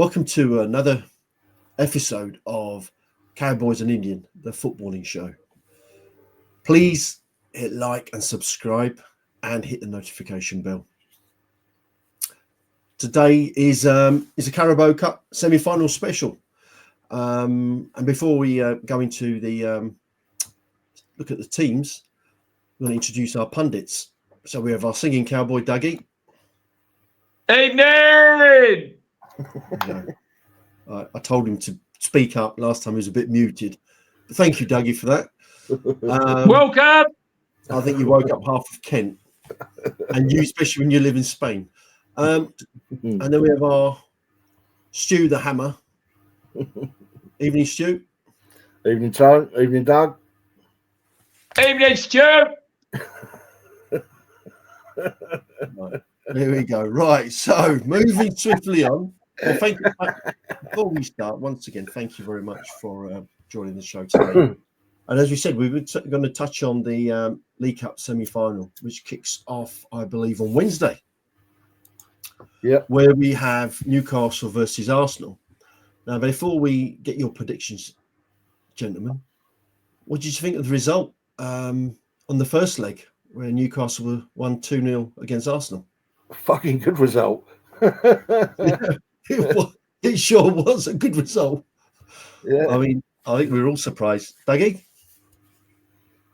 Welcome to another episode of Cowboys and Indian, the footballing show. Please hit like and subscribe and hit the notification bell. Today is a Carabao Cup Semi-Final special. And before we go into the look at the teams, we're going to introduce our pundits. So we have our singing cowboy, Duggy. Evening! I told him to speak up last time. He was a bit muted. But thank you, Duggy, for that. Welcome! I think you woke up half of Kent. And you, especially when you live in Spain. And then we have our Stu the Hammer. Evening, Stu. Evening, Tone. Evening, Doug. Evening, Stu! Right, there we go. Right, so moving swiftly on. Well, thank you. Before we start, once again, thank you very much for joining the show today. And as we said, we were going to touch on the League Cup semi-final, which kicks off, I believe, on Wednesday. Yeah, where we have Newcastle versus Arsenal. Now, before we get your predictions, gentlemen, what did you think of the result on the first leg, where Newcastle won 2-0 against Arsenal? fucking good result. It sure was a good result. Yeah, I mean, I think we were all surprised. Duggy?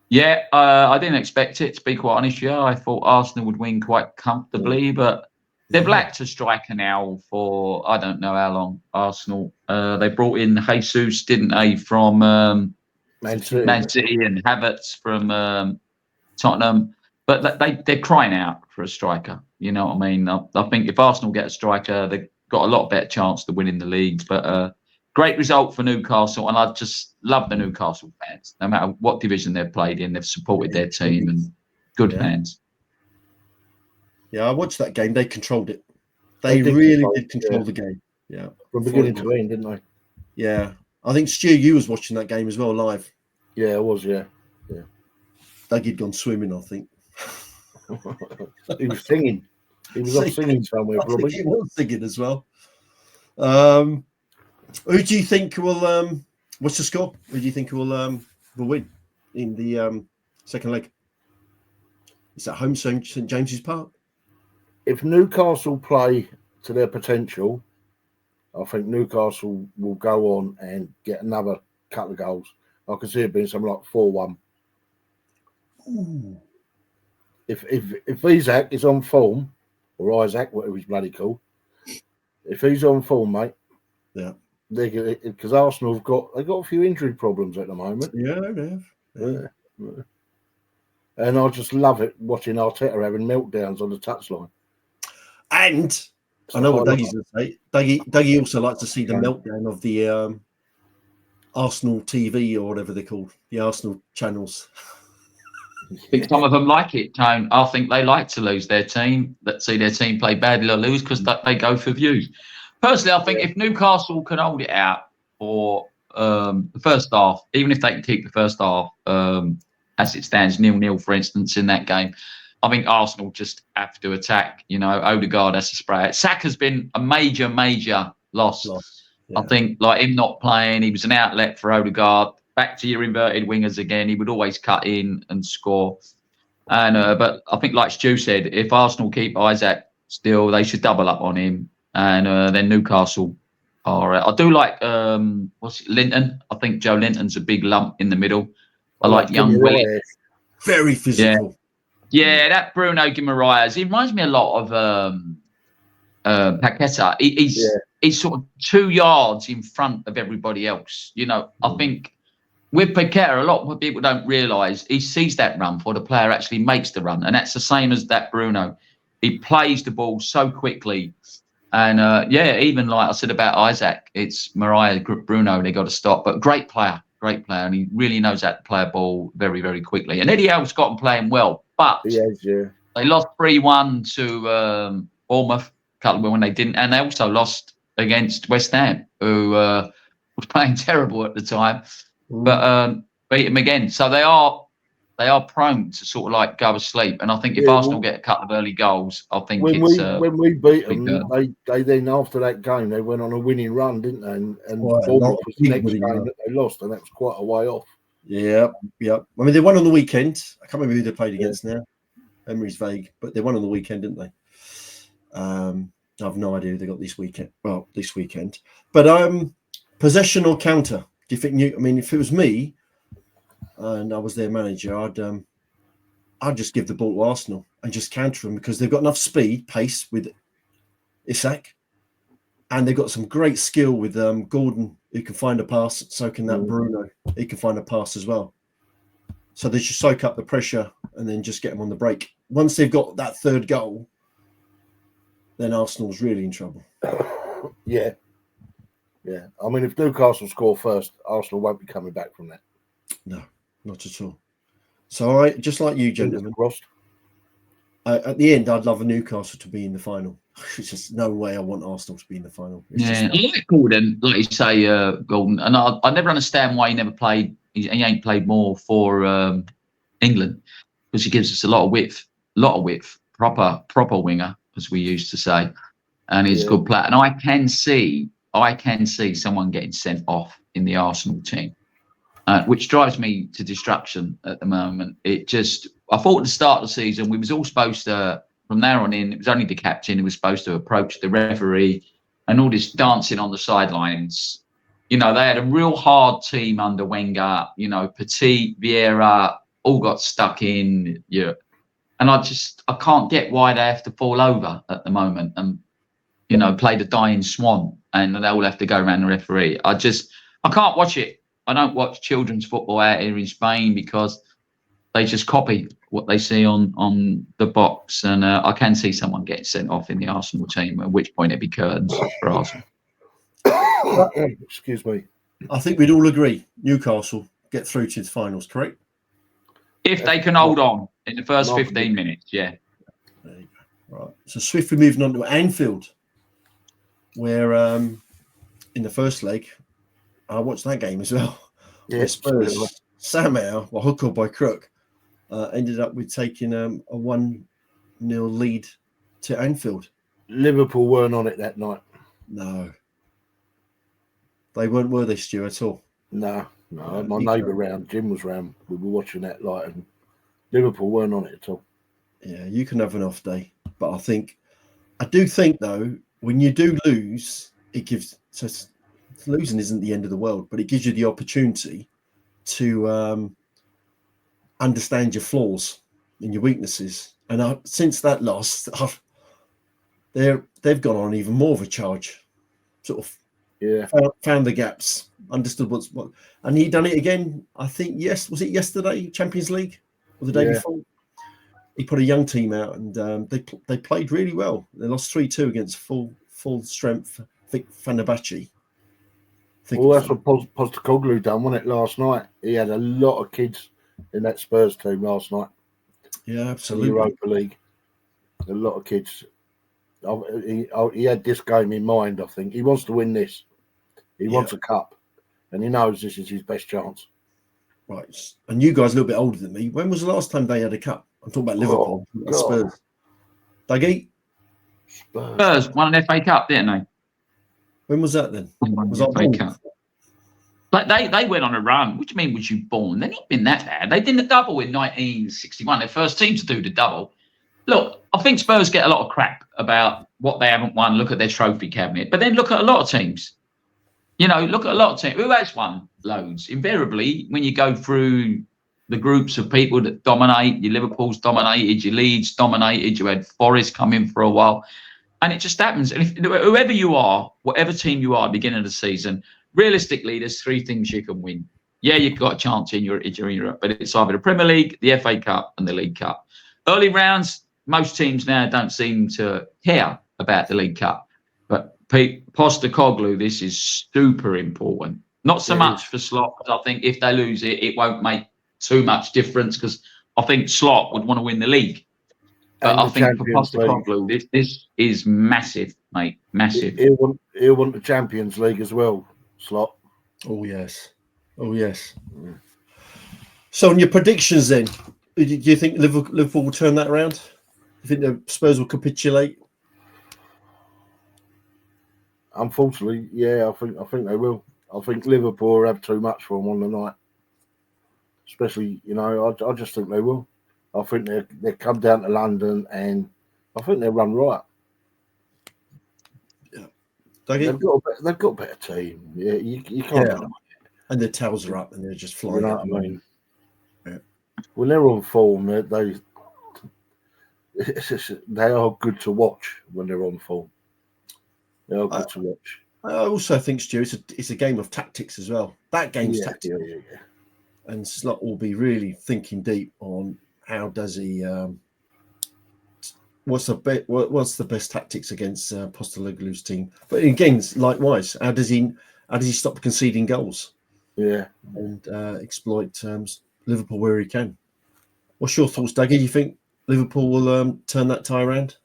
Yeah, I didn't expect it, to be quite honest. Yeah, I thought Arsenal would win quite comfortably, but they've lacked a striker now for I don't know how long. Arsenal. They brought in Jesus, didn't they, from Man City. and Havertz from Tottenham. But they're crying out for a striker. You know what I mean? I think if Arsenal get a striker, they've got a lot better chance to winning the leagues. But great result for Newcastle, and I just love the Newcastle fans. No matter what division they've played in, they've supported their team and good fans. Yeah, I watched that game. They controlled it. They really did control the game. Yeah, From beginning to end, didn't they? Yeah, I think Stu, you was watching that game as well live. Yeah, it was. Yeah. Dougie'd gone swimming, I think. He was singing. He was off singing somewhere, probably. He was singing as well. Who do you think will? What's the score? Who do you think will win in the second leg? Is that home St James's Park? If Newcastle play to their potential, I think Newcastle will go on and get another couple of goals. I can see it being something like 4-1. Ooh. If Isaac is on form, or Isaac, whatever he's bloody called, if he's on form, mate, yeah, because Arsenal have got a few injury problems at the moment. Yeah, they have. Yeah. And I just love it watching Arteta having meltdowns on the touchline. And I know what Dougie's going to say. Dougie also likes to see the meltdown of the Arsenal TV or whatever they're called, the Arsenal channels. I think some of them like it, Tone. I think they like to lose their team, that see their team play badly or lose, because they go for views. Personally, I think if Newcastle can hold it out for the first half, even if they can keep the first half as it stands 0-0, for instance, in that game, I think Arsenal just have to attack. You know, Odegaard has to spray it. Saka's been a major loss. Yeah. I think, like him not playing, he was an outlet for Odegaard. Back to your inverted wingers again. He would always cut in and score. And but I think, like Stu said, if Arsenal keep Isaac still, they should double up on him. And then Newcastle are. I do like Linton. I think Joe Linton's a big lump in the middle. I like young Willie. Very physical. Yeah, that Bruno Guimaraes. He reminds me a lot of Paqueta. He's sort of 2 yards in front of everybody else. You know, I think. With Paqueta, a lot of people don't realise he sees that run before the player actually makes the run. And that's the same as that Bruno. He plays the ball so quickly. And, even like I said about Isaac, it's Mariah, Bruno, they got to stop. But great player. And he really knows how to play a ball very, very quickly. And Eddie Howe's got him playing well. But they lost 3-1 to Bournemouth when they didn't. And they also lost against West Ham, who was playing terrible at the time. But beat them again. So they are they are prone to sort of like go asleep. And I think if Arsenal get a couple of early goals, I think when we beat them, they then after that game they went on a winning run, didn't they? And Bournemouth was the next game that they lost, and that was quite a way off. Yeah. I mean, they won on the weekend. I can't remember who they played against now. Memory's vague, but they won on the weekend, didn't they? I have no idea who they got this weekend. Well, this weekend. But possession or counter? Do you think? I mean, if it was me and I was their manager, I'd just give the ball to Arsenal and just counter them because they've got enough speed, pace with Isak, and they've got some great skill with Gordon, who can find a pass. So can that Bruno. He can find a pass as well. So they should soak up the pressure and then just get them on the break. Once they've got that third goal, then Arsenal's really in trouble. Yeah. I mean, if Newcastle score first, Arsenal won't be coming back from that. No, not at all. So I, just like you, gentlemen, at the end, I'd love a Newcastle to be in the final. It's just no way I want Arsenal to be in the final. I like Gordon, like you say, Gordon, and I never understand why he never played. He ain't played more for England because he gives us a lot of width, proper winger, as we used to say, and he's a good player. And I can see someone getting sent off in the Arsenal team, which drives me to distraction at the moment. I thought at the start of the season we was all supposed to, from there on in, it was only the captain who was supposed to approach the referee, and all this dancing on the sidelines. You know, they had a real hard team under Wenger. You know, Petit, Vieira, all got stuck in. Yeah, and I can't get why they have to fall over at the moment and, you know, play the dying swan, and they all have to go around the referee. I can't watch it. I don't watch children's football out here in Spain because they just copy what they see on the box, and I can see someone getting sent off in the Arsenal team, at which point it'd be curtains for Arsenal. Excuse me. I think we'd all agree Newcastle get through to the finals, correct? If they can hold on in the first 15 minutes, yeah. There you go. Right. So swiftly moving on to Anfield, where in the first leg, I watched that game as well. Yes, Spurs somehow, by hook or by crook, ended up with taking a 1-0 lead to Anfield. Liverpool weren't on it that night. No. They weren't, were they, Stu, at all? No. My neighbour round, Jim was round. We were watching that light, and Liverpool weren't on it at all. Yeah, you can have an off day, but I do think though, when you do lose, it gives. So losing isn't the end of the world, but it gives you the opportunity to understand your flaws and your weaknesses. And since that loss, they've gone on even more of a charge. Sort of. Yeah, found the gaps, understood what, and he done it again. I think was it yesterday, Champions League, or the day before? He put a young team out, and they played really well. They lost 3-2 against full strength Fenerbahce. Well, that's what Postecoglou done, wasn't it? Last night, he had a lot of kids in that Spurs team last night. Yeah, absolutely. Europa League, a lot of kids. He had this game in mind. I think he wants to win this. He wants a cup, and he knows this is his best chance. Right, and you guys a little bit older than me. When was the last time they had a cup? I'm talking about Liverpool, Spurs. Duggy? Spurs won an FA Cup, didn't they? When was that then? Was that FA Cup? But they went on a run. What do you mean, was you born? They've not been that bad. They did the double in 1961. Their first team to do the double. Look, I think Spurs get a lot of crap about what they haven't won. Look at their trophy cabinet. But then look at a lot of teams. You know, look at a lot of teams. Who has won loads? Invariably, when you go through the groups of people that dominate, your Liverpool's dominated, your Leeds dominated, you had Forest come in for a while. And it just happens. And whoever you are, whatever team you are at the beginning of the season, realistically, there's three things you can win. Yeah, you've got a chance in Europe, but it's either the Premier League, the FA Cup, and the League Cup. Early rounds, most teams now don't seem to care about the League Cup. But Postecoglou, this is super important. Not so much for Slot, because I think if they lose it, it won't make too much difference, because I think Slot would want to win the league. But I think for Postecoglou, this is massive, mate. Massive. He'll want the Champions League as well, Slot. Oh, yes. Oh, yes. So, in your predictions then, Do you think Liverpool will turn that around? Do you think the Spurs will capitulate? Unfortunately, yeah, I think they will. I think Liverpool have too much for them on the night. Especially, I just think they will. I think they come down to London and I think they'll run right. Yeah, they've got a better team. Yeah, you can't. Yeah. And their tails are up and they're just flying. You know what I mean? Yeah. When they're on form, they are good to watch when they're on form. They are good to watch. I also think, Stu, it's a game of tactics as well. That game's tactics. Yeah. And Slot will be really thinking deep on how does he what's the best tactics against Postecoglou's team. But again, likewise, how does he stop conceding goals? Yeah. And exploit Liverpool where he can. What's your thoughts, Duggy? Do you think Liverpool will turn that tie around?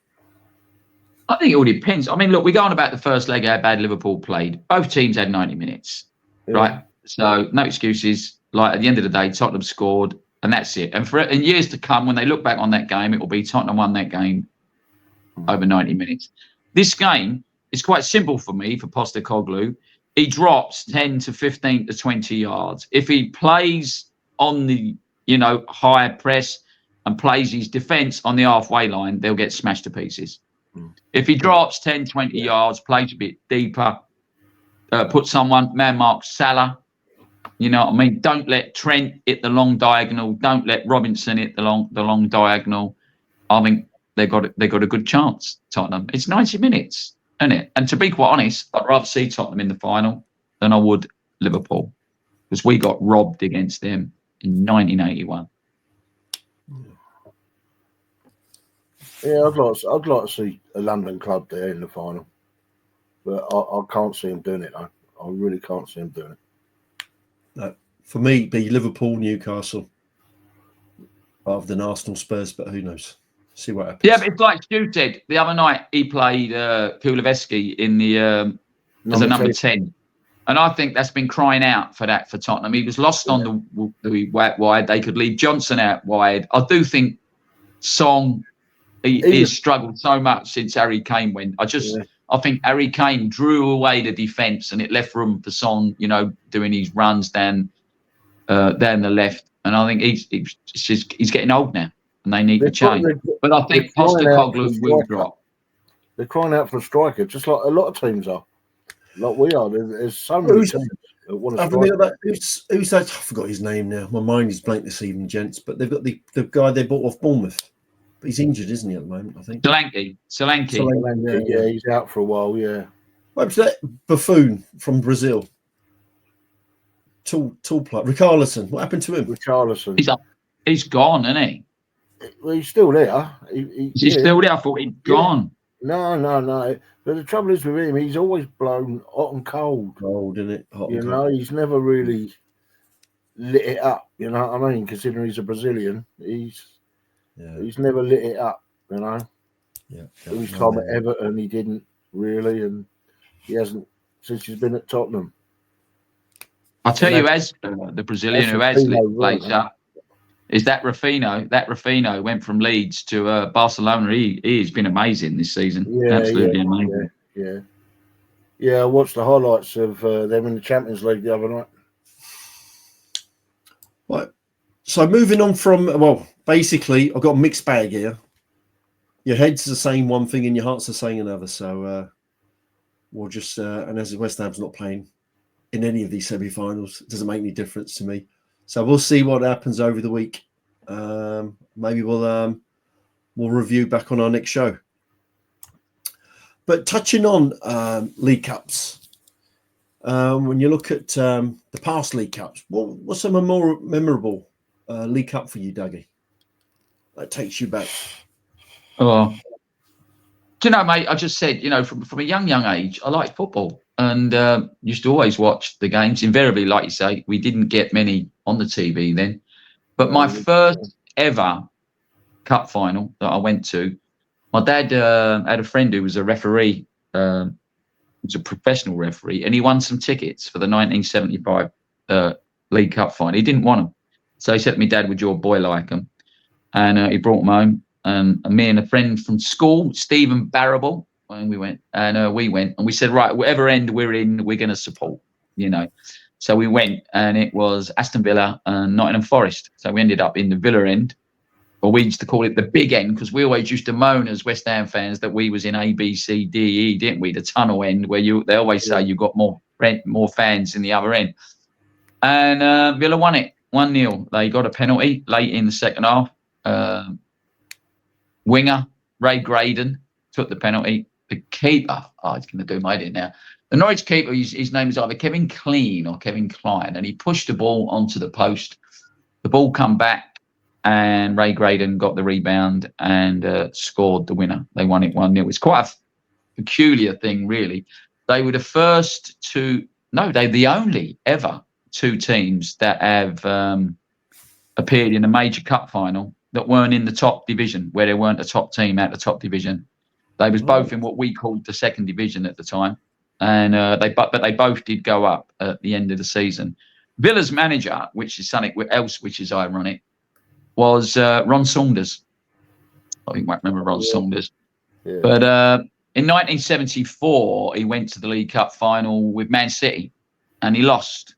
I think it all depends. I mean, look, we go on about the first leg, how bad Liverpool played. Both teams had 90 minutes, right? So no excuses. Like at the end of the day, Tottenham scored, and that's it. And in years to come, when they look back on that game, it will be Tottenham won that game over 90 minutes. This game is quite simple for me, for Postecoglou. He drops 10 to 15 to 20 yards. If he plays on the, high press and plays his defence on the halfway line, they'll get smashed to pieces. If he drops 10, 20 yards, plays a bit deeper, put someone, man mark Salah, you know what I mean? Don't let Trent hit the long diagonal. Don't let Robinson hit the long diagonal. I think they got a good chance, Tottenham. It's 90 minutes, isn't it? And to be quite honest, I'd rather see Tottenham in the final than I would Liverpool, because we got robbed against them in 1981. Yeah, I'd like to see a London club there in the final, but I can't see them doing it though. I really can't see them doing it. No, for me, it'd be Liverpool, Newcastle, rather than Arsenal, Spurs. But who knows? See what happens. Yeah, but it's like Stu said the other night. He played Kuleveski in the as a number 10. And I think that's been crying out for that for Tottenham. He was lost on the wide. They could leave Johnson out wide. I do think Song, he has struggled so much since Harry Kane went. I think Harry Kane drew away the defence and it left room for Song, doing his runs down the left. And I think he's getting old now and they need to change. But I think Postecoglou will drop. They're crying out for a striker, just like a lot of teams are. Like we are. There's so many teams that want to strike. Who's that? I forgot his name now. My mind is blank this evening, gents. But they've got the guy they bought off Bournemouth. But he's injured, isn't he, at the moment, I think? Solanke. Yeah, he's out for a while, yeah. What was that buffoon from Brazil? Tall player. Richarlison. What happened to him? Richarlison. He's gone, isn't he? Well, he's still there. He's still there? I thought he'd gone. No. But the trouble is with him, he's always blown hot and cold. Cold, isn't it? Hot and cold. He's never really lit it up, you know what I mean? Considering he's a Brazilian, he's never lit it up, Yeah. His time at Everton, he didn't really, and he hasn't since he's been at Tottenham. I'll tell you, as the Brazilian who has lit the place up, is that Rafinha. That Rafinha went from Leeds to Barcelona. He has been amazing this season. Absolutely amazing. Yeah, I watched the highlights of them in the Champions League the other night. Right. So moving on from, basically, I've got a mixed bag here. Your head's are saying one thing and your hearts are saying another. So we'll just, and as West Ham's not playing in any of these semi-finals, it doesn't make any difference to me. So we'll see what happens over the week. Maybe we'll review back on our next show. But touching on League Cups, when you look at the past League Cups, what's a more memorable League Cup for you, Duggy? That takes you back. Oh, do you know, mate? I just said, from a young age, I liked football and used to always watch the games. Invariably, like you say, we didn't get many on the TV then. But my first ever cup final that I went to, my dad had a friend who was a referee, was a professional referee, and he won some tickets for the 1975 League Cup final. He didn't want them. So he said to me, Dad, would your boy like them? and he brought them home. And me and a friend from school, Stephen Barrable, when we went, and we said, right, whatever end we're in, we're going to support, you know. So we went, and it was Aston Villa and Nottingham Forest. So we ended up in the Villa end, or we used to call it the big end, because we always used to moan as West Ham fans that we was in A, B, C, D, E, didn't we? The tunnel end, where they always say you got more fans in the other end. And Villa won it 1-0. They got a penalty late in the second half. Winger Ray Graydon took the penalty. The keeper, he's going to do my head now. The Norwich keeper, his name is either Kevin Clean or Kevin Klein, and he pushed the ball onto the post. The ball come back, and Ray Graydon got the rebound and scored the winner. They won it 1-0. It's quite a peculiar thing, really. They were they're the only ever two teams that have appeared in a major cup final that weren't in the top division, where there weren't a top team at the top division. They was both in what we called the second division at the time, and they both did go up at the end of the season. Villa's manager, which is something else which is ironic, was Ron Saunders. I think you might remember Ron Saunders. Yeah. But in 1974, he went to the League Cup final with Man City, and he lost.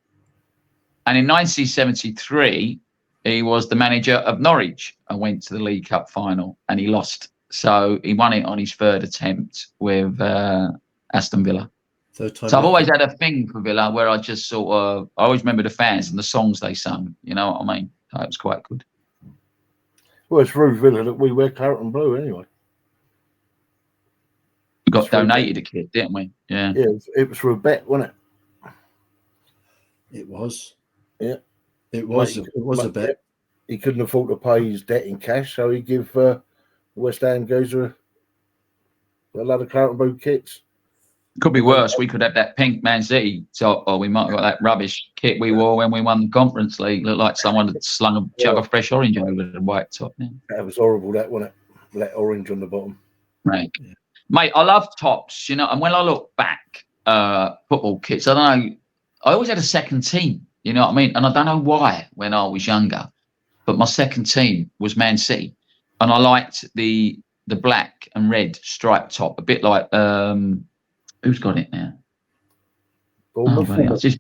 And in 1973, he was the manager of Norwich and went to the League Cup final, and he lost. So he won it on his third attempt with Aston Villa. So I've always had a thing for Villa, where I just I always remember the fans and the songs they sung. You know what I mean? So it was quite good. Well, it's through Villa that we wear claret and blue anyway. We got donated a kit, didn't we? Yeah. Yeah, it was for a bet, wasn't it? It was. Yeah. It was a bet. He couldn't afford to pay his debt in cash, so he give West Ham goes a lot of claret and blue kits. Could be worse. We could have that pink Man City top, or we might have got that rubbish kit we wore when we won the Conference League. Looked like someone had slung a jug of fresh orange over the white top. Yeah. That was horrible, that, wasn't it? That orange on the bottom. Right. Yeah. Mate, I love tops, you know, and when I look back, football kits, I don't know, I always had a second team, you know what I mean? And I don't know why when I was younger, but my second team was Man City. And I liked the black and red striped top, a bit like, who's got it now? Bournemouth, isn't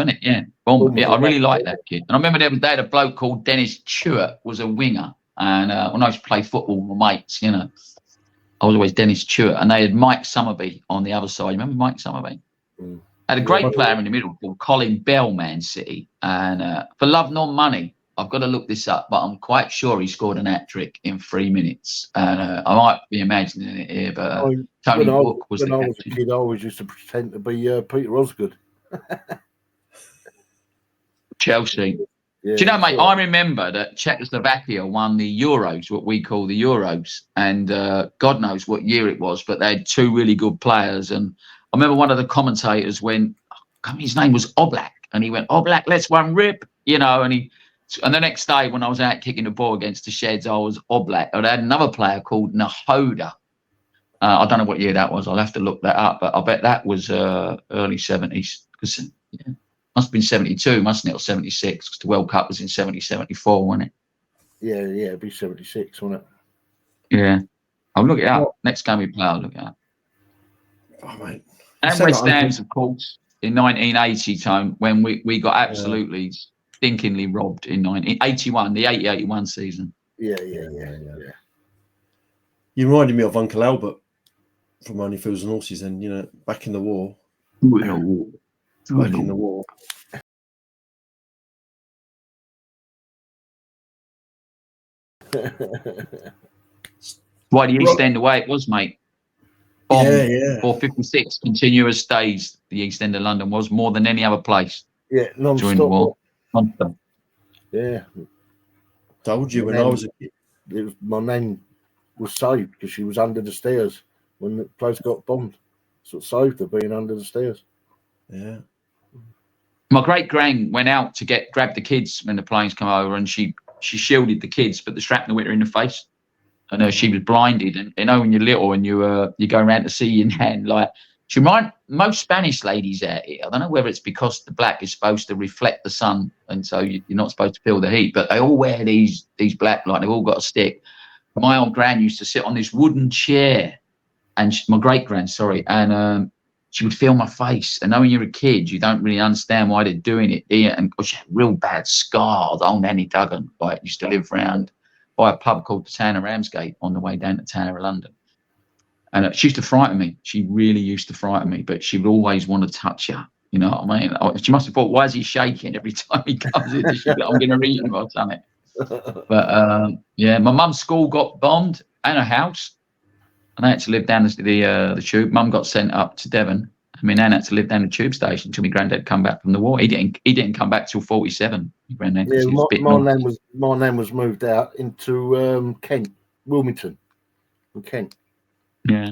it? Yeah. Bournemouth. Yeah, I really like that kid. And I remember they had a bloke called Dennis Chewett, was a winger. And when I used to play football with my mates, you know, I was always Dennis Chewett. And they had Mike Summerby on the other side. You remember Mike Summerby? Had a great player in the middle called Colin Bell, Man City. And for love nor money, I've got to look this up, but I'm quite sure he scored an hat-trick in 3 minutes. And I might be imagining it here, but Tony Book was the captain. When I was a kid, I always used to pretend to be Peter Osgood. Chelsea. Yeah, do you know, mate, I remember that Czechoslovakia won the Euros, what we call the Euros, and God knows what year it was, but they had two really good players. And I remember one of the commentators went, his name was Oblak, and he went, Oblak, let's one rip, you know, and the next day when I was out kicking the ball against the Sheds, I was Oblak. And I had another player called Nahoda. I don't know what year that was. I'll have to look that up, but I bet that was early 70s. Because must have been 72, mustn't it, or 76? Because the World Cup was in 74, wasn't it? Yeah, it'd be 76, wouldn't it? Yeah. I'll look it up. Next game we play, I'll look it up. Oh, mate. And West Ham's, of course, in 1980, Tone, when we got absolutely stinkingly robbed in 1981, the 80-81 season. Yeah. You reminded me of Uncle Albert from Only Fools and Horses, and, you know, back in the war. Back in the war. Why the East End away it was, mate. 456 continuous days. The East End of London was more than any other place. Yeah, non-stop. During the war. Non-stop. Yeah. Told you when I was a kid. My nan was saved because she was under the stairs when the place got bombed. So it saved her being under the stairs. Yeah. My great gran went out to grab the kids when the planes come over, and she shielded the kids, but the shrapnel hit her in the face, and she was blinded. And you know, when you're little and you go around to see your nan, like She remind most Spanish ladies out here. I don't know whether it's because the black is supposed to reflect the sun, and so you're not supposed to feel the heat. But they all wear these black, like they've all got a stick. My old gran used to sit on this wooden chair, and my great gran, sorry, and she would feel my face. And knowing you're a kid, you don't really understand why they're doing it. And she had real bad scars. Old Nanny Duggan, like, used to live round by a pub called the Town of Ramsgate on the way down to Tower of London. And she used to frighten me. She really used to frighten me, but she would always want to touch you. You know what I mean? She must have thought, why is he shaking every time he comes in? She'd be like, I'm going to eat him or something. But yeah, my mum's school got bombed and her house. And I had to live down the tube. Mum got sent up to Devon. I mean, Nan had to live down the tube station until my granddad come back from the war. He didn't come back till 47. My granddad, yeah, my nan was moved out into Kent, Wilmington, in Kent. Yeah,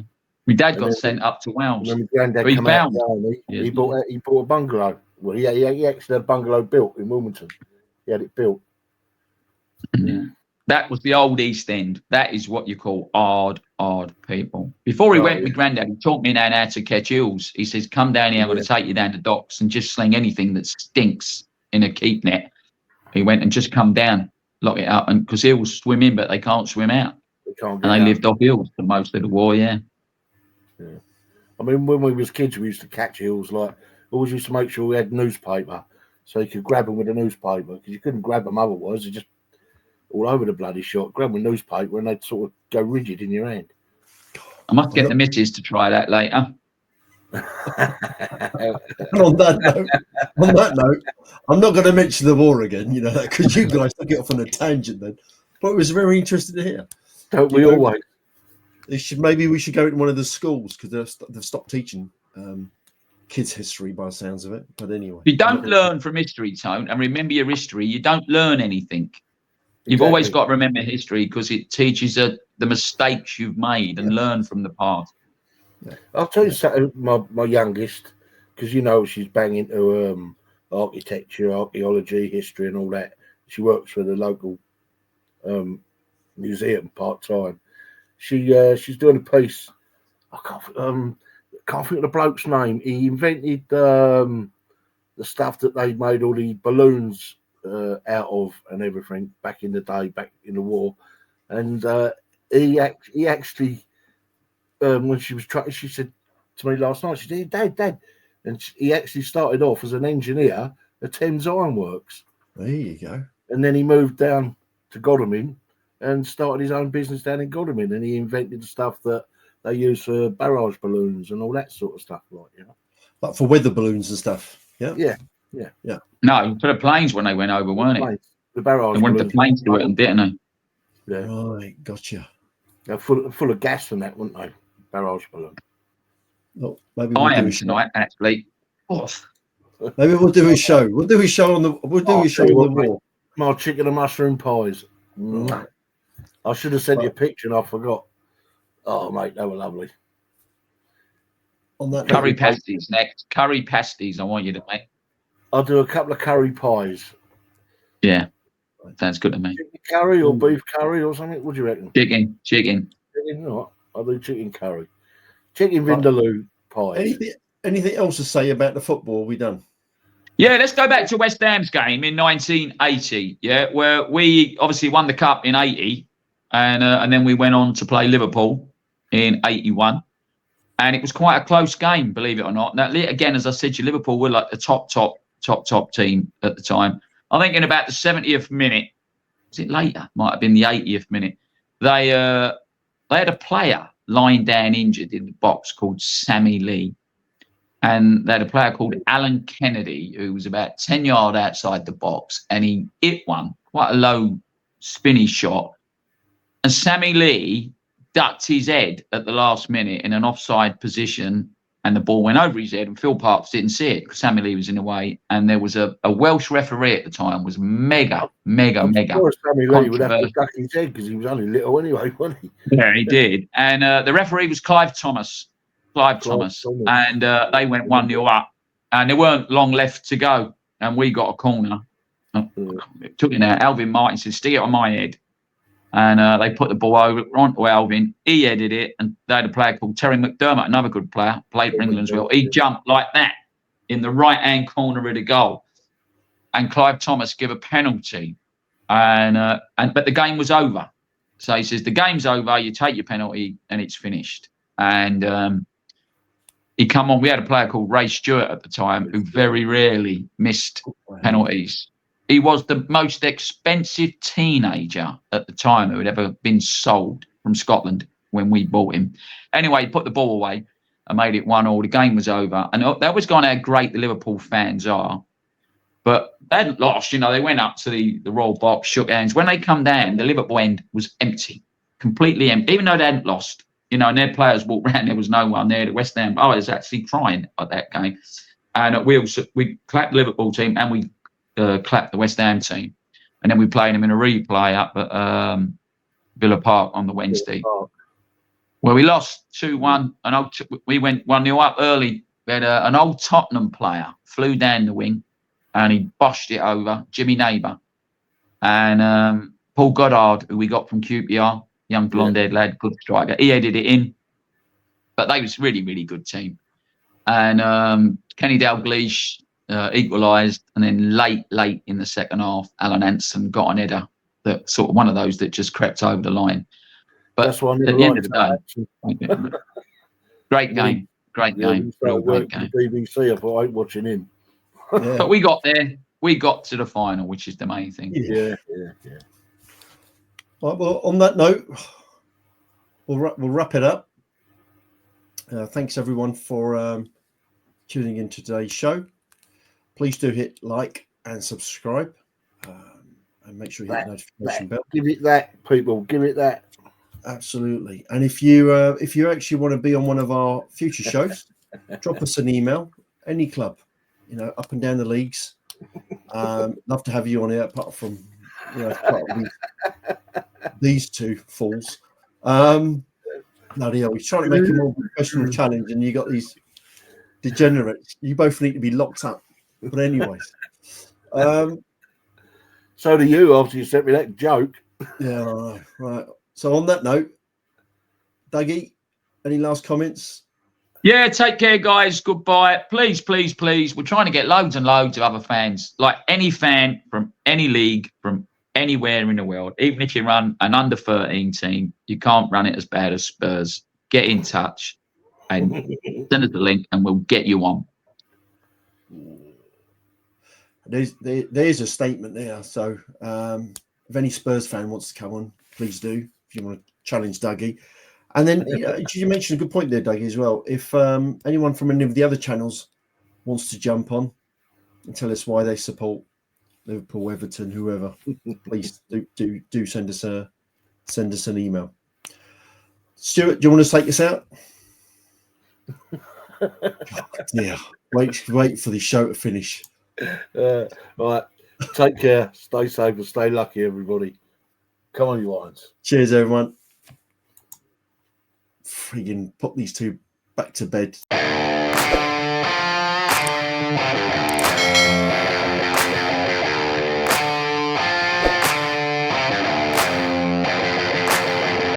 my dad got sent up to Wales. When my granddad came out of the army, he bought a bungalow. Well, he actually had a bungalow built in Wilmington. He had it built. Yeah. That was the old East End. That is what you call hard people. Before he went, my granddad, he taught me how to catch eels. He says, come down here, I'm going to take you down to docks and just sling anything that stinks in a keep net. He went and just come down, lock it up, and because eels swim in, but they can't swim out. They lived off eels for most of the war, yeah. I mean, when we was kids, we used to catch eels. Like, always used to make sure we had newspaper, so you could grab them with a newspaper, because you couldn't grab them otherwise. They just all over the bloody shop. Grab them with newspaper, and they'd sort of go rigid in your hand. I must get the missus to try that later. And on that note, I'm not going to mention the war again, you know, because you guys took it off on a tangent then. But it was very interesting to hear. Don't we always? Maybe we should go into one of the schools, because they've stopped teaching kids history by the sounds of it. But anyway, if you don't learn from history, Tone, and remember your history, you don't learn anything. You've always got to remember history, because it teaches the mistakes you've made and learn from the past. Yeah. I'll tell you something, my youngest, because you know she's banging into architecture, archaeology, history, and all that. She works for the local museum part time. She's doing a piece. I can't think of the bloke's name. He invented the stuff that they made all the balloons out of and everything back in the day, back in the war. And he actually, when she was trying, she said to me last night, she said, Dad, and he actually started off as an engineer at Thames Ironworks. There you go. And then he moved down to Godalming and started his own business down in Godalming, and he invented the stuff that they use for barrage balloons and all that sort of stuff, like, you know. Like for weather balloons and stuff. Yeah. Yeah. No, for the planes when they went over, weren't it? The barrage they went the planes to it, didn't they? Yeah. Right, gotcha. They're full of gas and that, weren't they? Barrage balloon. Oh, maybe I am tonight, actually. Maybe we'll do a show. We'll do a show on the war. My chicken and mushroom pies. Mm. I should have sent you a picture and I forgot. Oh, mate, they were lovely. On that curry pasties next. Curry pasties, I want you to make. I'll do a couple of curry pies. Yeah, sounds good to me. Chicken curry or beef curry or something? What do you reckon? Chicken. Chicken, what? I'll do chicken curry. Chicken vindaloo pies. Anything else to say about the football? Are we done? Yeah, let's go back to West Ham's game in 1980. Yeah, where we obviously won the cup in 80, and then we went on to play Liverpool in 81, and it was quite a close game, believe it or not. Now, again, as I said to you, Liverpool were like the top team at the time. I think in about the 70th minute, was it later? Might have been the 80th minute. They had a player lying down injured in the box called Sammy Lee. And they had a player called Alan Kennedy, who was about 10 yards outside the box, and he hit one, quite a low, spinny shot. And Sammy Lee ducked his head at the last minute in an offside position, and the ball went over his head, and Phil Parkes didn't see it because Sammy Lee was in the way. And there was a Welsh referee at the time, was mega. Sure Sammy Lee would have to duck his head because he was only little anyway, wasn't he? Yeah, he did. And the referee was Clive Thomas. And they went 1-0 up, and there weren't long left to go, and we got a corner. Took it out. Alvin Martin said, "Stick it on my head." And they put the ball over onto Alvin. He headed it, and they had a player called Terry McDermott, another good player, played for England as well. He jumped like that in the right-hand corner of the goal. And Clive Thomas gave a penalty. But the game was over. So he says, the game's over, you take your penalty, and it's finished. And he come on. We had a player called Ray Stewart at the time who very rarely missed penalties. He was the most expensive teenager at the time who had ever been sold from Scotland when we bought him. Anyway, he put the ball away and made it 1-1. The game was over. And that was kind of how great the Liverpool fans are. But they hadn't lost. They went up to the Royal Box, shook hands. When they come down, the Liverpool end was empty, completely empty, even though they hadn't lost. And their players walked around. There was no one there. The West Ham, I was actually crying at that game. And we clapped the Liverpool team and we clapped the West Ham team. And then we played them in a replay up at Villa Park on the Wednesday. Well, we lost 2-1. And we went 1-0 up early. We had an old Tottenham player flew down the wing and he boshed it over, Jimmy Neighbour. And Paul Goddard, who we got from QPR, young blonde-haired lad, good striker. He headed it in. But they was really, really good team. And Kenny Dalglish equalised. And then late in the second half, Alan Hansen got an header. That sort of one of those that just crept over the line. But that's one at the end of the day, great game. Great game. Real great game. BBC, I thought I ain't watching him. Yeah. But we got there. We got to the final, which is the main thing. Yeah. Right, well, on that note, we'll wrap it up. Thanks everyone for tuning in to today's show. Please do hit like and subscribe, and make sure you hit the notification bell. Give it that, people. Give it that. Absolutely. And if you actually want to be on one of our future shows, drop us an email. Any club, up and down the leagues. Love to have you on here. Apart from these two fools. Bloody hell, he's trying to make a more professional challenge, and you got these degenerates. You both need to be locked up. But anyways, so do you after you sent me that joke. Yeah, right. So on that note, Duggy, any last comments? Yeah, take care, guys. Goodbye. Please, please, please. We're trying to get loads and loads of other fans, like any fan from any league, from anywhere in the world. Even if you run an under-13 team, you can't run it as bad as Spurs. Get in touch and send us the link and we'll get you on. There's a statement there. So if any Spurs fan wants to come on, please do. If you want to challenge Duggy. And then you mentioned a good point there, Duggy, as well. If anyone from any of the other channels wants to jump on and tell us why they support Liverpool, Everton, whoever, please do send us an email. Stuart, do you want to take us out? Yeah, wait for the show to finish. Right, take care, stay safe, and stay lucky, everybody. Come on, you Lions. Cheers, everyone. Friggin' put these two back to bed.